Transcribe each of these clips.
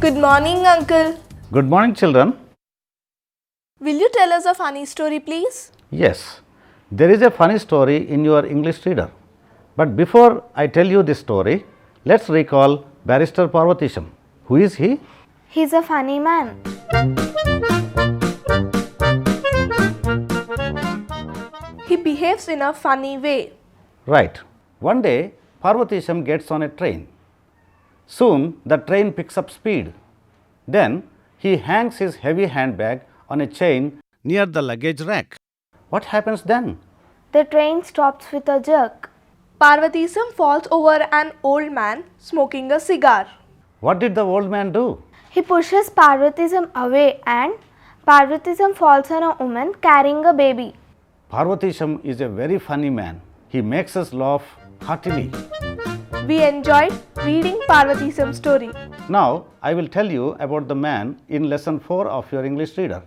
Good morning, Uncle. Good morning, children. Will you tell us a funny story, please? Yes, there is a funny story in your English reader. But before I tell you this story, let's recall Barrister Parvatisham. Who is he? He's a funny man. He behaves in a funny way. Right. One day, Parvatisham gets on a train. Soon, the train picks up speed. Then, he hangs his heavy handbag on a chain near the luggage rack. What happens then? The train stops with a jerk. Parvatisam falls over an old man smoking a cigar. What did the old man do? He pushes Parvatism away and Parvatisam falls on a woman carrying a baby. Parvatisham is a very funny man. He makes us laugh heartily. We enjoyed reading Parvatisam's story. Now, I will tell you about the man in lesson 4 of your English reader.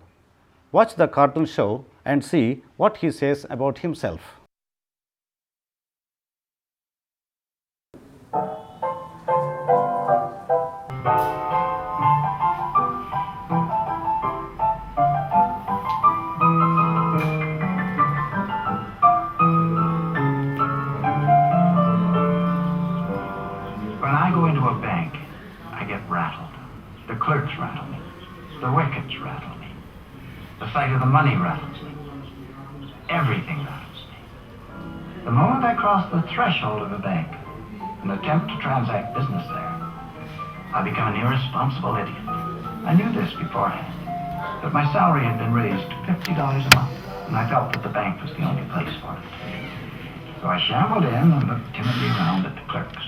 Watch the cartoon show and see what he says about himself. When I go into a bank, I get rattled. The clerks rattle me. The wickets rattle me. The sight of the money rattles me. Everything rattles me. The moment I cross the threshold of a bank and attempt to transact business there, I become an irresponsible idiot. I knew this beforehand, but my salary had been raised to $50 a month, and I felt that the bank was the only place for it. So I shambled in and looked timidly around at the clerks.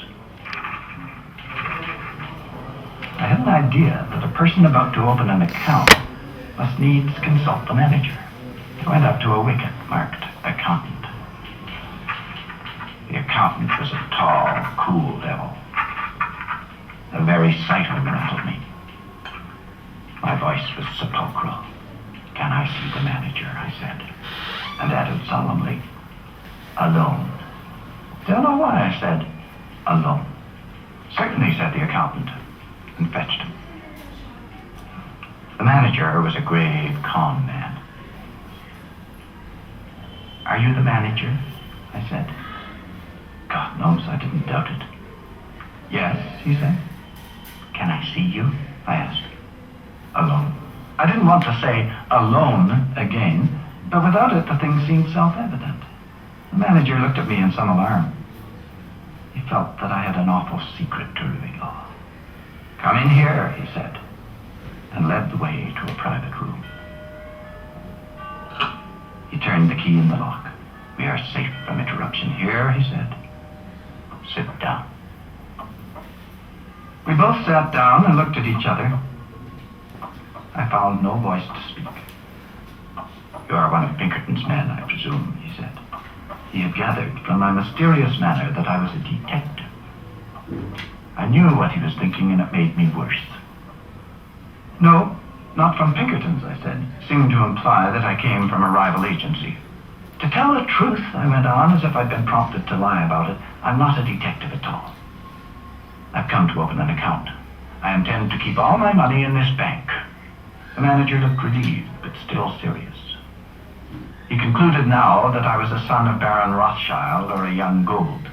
I had an idea that a person about to open an account must needs consult the manager. I went up to a wicket marked accountant. The accountant was a tall, cool devil. The very sight of him rattled me. My voice was sepulchral. "Can I see the manager?" I said, and added solemnly, "Alone." Don't know why I said alone. "Certainly," said the accountant, and fetched him. The manager was a grave, calm man. "Are you the manager?" I said. God knows I didn't doubt it. "Yes," he said. "Can I see you?" I asked. "Alone." I didn't want to say alone again, but without it the thing seemed self-evident. The manager looked at me in some alarm. He felt that I had an awful secret to reveal. "Come in here," he said, and led the way to a private room. He turned the key in the lock. "We are safe from interruption here," he said. "Sit down." We both sat down and looked at each other. I found no voice to speak. "You are one of Pinkerton's men, I presume," he said. He had gathered from my mysterious manner that I was a detective. I knew what he was thinking, and it made me worse. "No, not from Pinkerton's," I said, seeming to imply that I came from a rival agency. "To tell the truth," I went on, as if I'd been prompted to lie about it, "I'm not a detective at all. I've come to open an account. I intend to keep all my money in this bank." The manager looked relieved, but still serious. He concluded now that I was a son of Baron Rothschild or a young Gould.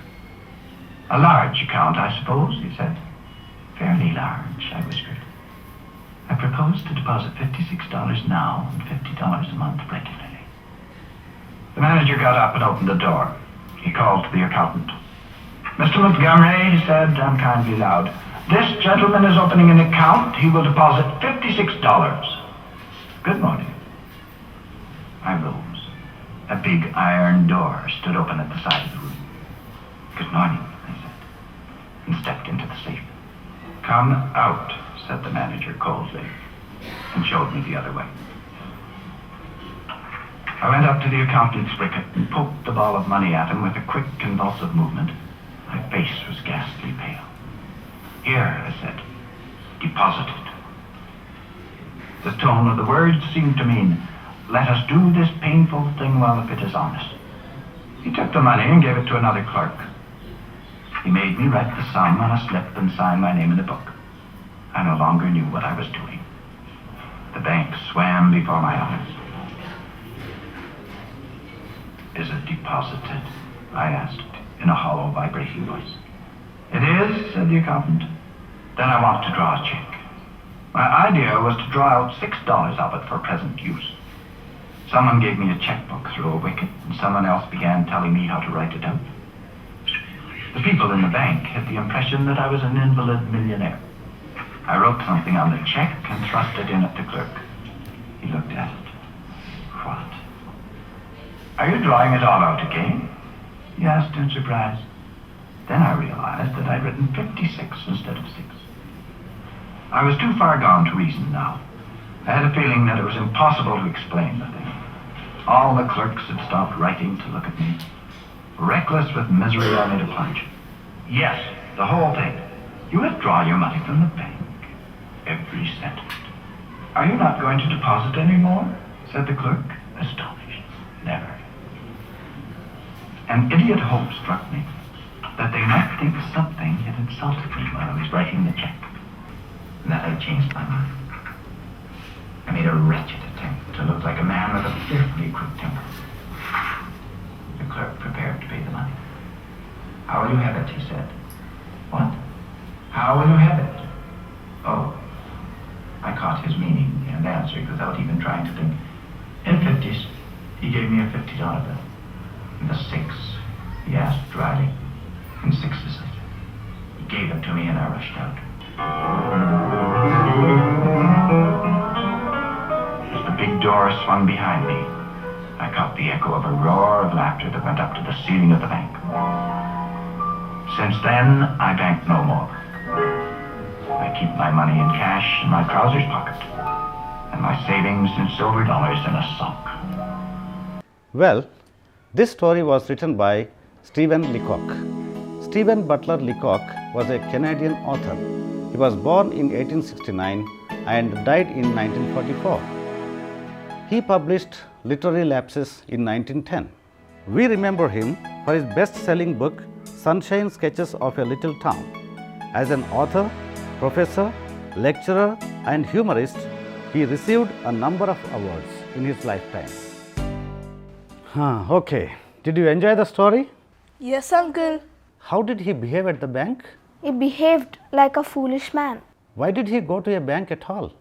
"A large account, I suppose," he said. "Fairly large," I whispered. "I propose to deposit $56 now and $50 a month regularly." The manager got up and opened the door. He called to the accountant. "Mr. Montgomery," he said unkindly loud, "this gentleman is opening an account. He will deposit $56. Good morning." I rose. A big iron door stood open at the side of the room. "Good morning," I said, and stepped into the safe. "Come out," said the manager coldly, and showed me the other way. I went up to the accountant's wicket and poked the ball of money at him with a quick, convulsive movement. My face was ghastly pale. "Here," I said, "deposit it." The tone of the words seemed to mean, "Let us do this painful thing while the fit is on us." He took the money and gave it to another clerk. He made me write the sum on a slip and sign my name in the book. I no longer knew what I was doing. The bank swam before my eyes. Is it deposited? I asked in a hollow, vibrating voice. It is, said the accountant. Then I want to draw a check. My idea was to draw out $6 of it for present use. Someone gave me a checkbook through a wicket, and someone else began telling me how to write it out. The people in the bank had the impression that I was an invalid millionaire. I wrote something on the check and thrust it in at the clerk. He looked at it. What? Are you drawing it all out again? He asked in surprise. Then I realized that I'd written 56 instead of 6. I was too far gone to reason now. I had a feeling that it was impossible to explain the thing. All the clerks had stopped writing to look at me. Reckless with misery, I made a plunge. Yes, the whole thing. You withdraw your money from the bank. Every cent of it. Are you not going to deposit any more? Said the clerk, astonished. Never. An idiot hope struck me that they might think something had insulted me while I was writing the check. And that I changed my mind. I made a wretched attempt to look like a man with a fearfully quick temper. The clerk prepared to pay the money. How will you have it? He said. What? How will you have it? Oh. I caught his meaning and answered without even trying to think. In 50s, he gave me a $50 bill. And the 6, he asked dryly. In 6s, I said. He gave it to me and I rushed out. As the big door swung behind me, I caught the echo of a roar of laughter that went up to the ceiling of the bank. Since then, I banked no more. I keep my money in cash in my trousers pocket, and my savings in silver dollars in a sock. Well, this story was written by Stephen Leacock. Stephen Butler Leacock was a Canadian author. He was born in 1869 and died in 1944. He published Literary Lapses in 1910. We remember him for his best-selling book, Sunshine Sketches of a Little Town. As an author, professor, lecturer, and humorist, he received a number of awards in his lifetime. Okay, did you enjoy the story? Yes, uncle. How did he behave at the bank? He behaved like a foolish man. Why did he go to a bank at all?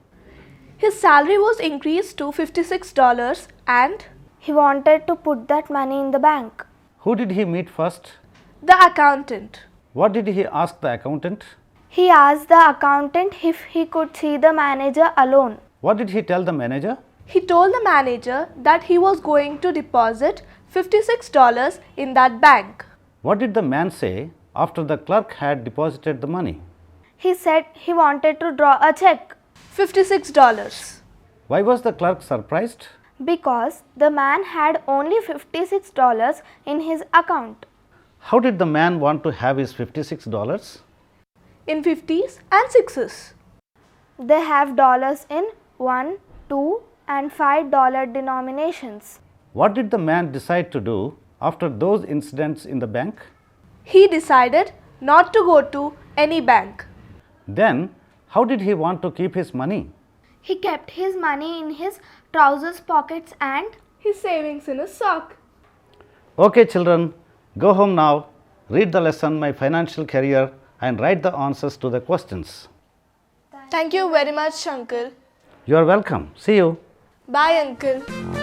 His salary was increased to $56 and He wanted to put that money in the bank. Who did he meet first? the accountant. What did he ask the accountant? He asked the accountant if he could see the manager alone. What did he tell the manager? He told the manager that he was going to deposit $56 in that bank. What did the man say after the clerk had deposited the money? He said he wanted to draw a check $56. Why was the clerk surprised? because the man had only $56 in his account. How did the man want to have his $56? In 50s and 6s. They have dollars in $1, $2, and $5 denominations. What did the man decide to do after those incidents in the bank? He decided not to go to any bank. Then, how did he want to keep his money? He kept his money in his trousers pockets and His savings in his sock. Okay, children, go home now, read the lesson My Financial Career and write the answers to the questions. Thank you very much, uncle. You are welcome. See you. Bye, uncle.